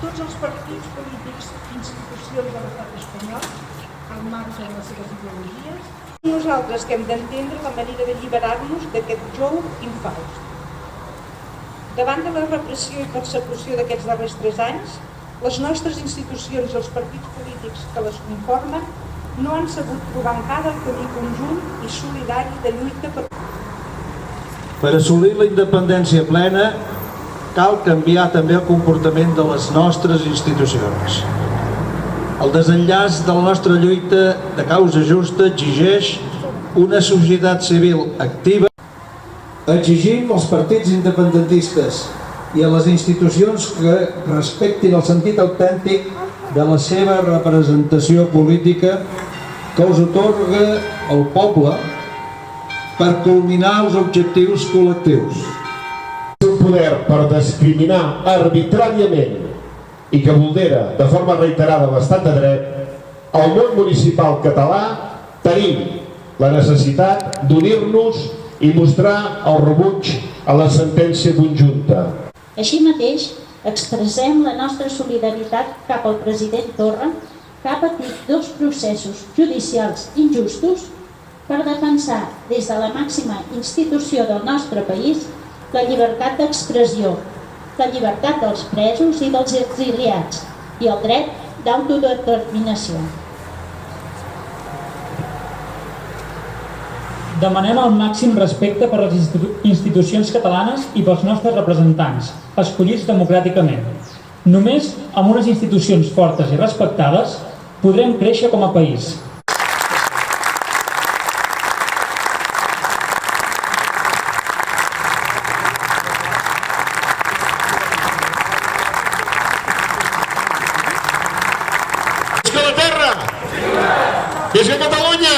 tots els partits polítics i institucions de l'estat espanyol, al marge de les seves ideologies. Nosaltres que hem d'entendre la manera d'alliberar-nos d'aquest jou infaust. Davant de la repressió i persecució d'aquests darrers 3 anys, les nostres institucions i els partits polítics que les conformen no han sabut trobar encara el camí conjunt i solidari de lluita Per assolir la independència plena, cal canviar també el comportament de les nostres institucions. El desenllaç de la nostra lluita de causa justa exigeix una societat civil activa. Exigim als partits independentistes i a les institucions que respectin el sentit autèntic de la seva representació política que us atorga el poble per culminar els objectius col·lectius. Un poder per discriminar arbitràriament i que vulnera de forma reiterada l'estat de dret, al món municipal català tenim la necessitat d'unir-nos i mostrar el rebuig a la sentència conjunta. Així mateix, expressem la nostra solidaritat cap al president Torra, que ha patit 2 processos judicials injustos per defensar des de la màxima institució del nostre país la llibertat d'expressió, la llibertat dels presos i dels exiliats i el dret d'autodeterminació. Demanem el màxim respecte per les institucions catalanes i pels nostres representants, escollits democràticament. Només amb unes institucions fortes i respectades podrem créixer com a país. Visca la terra! Visca Catalunya!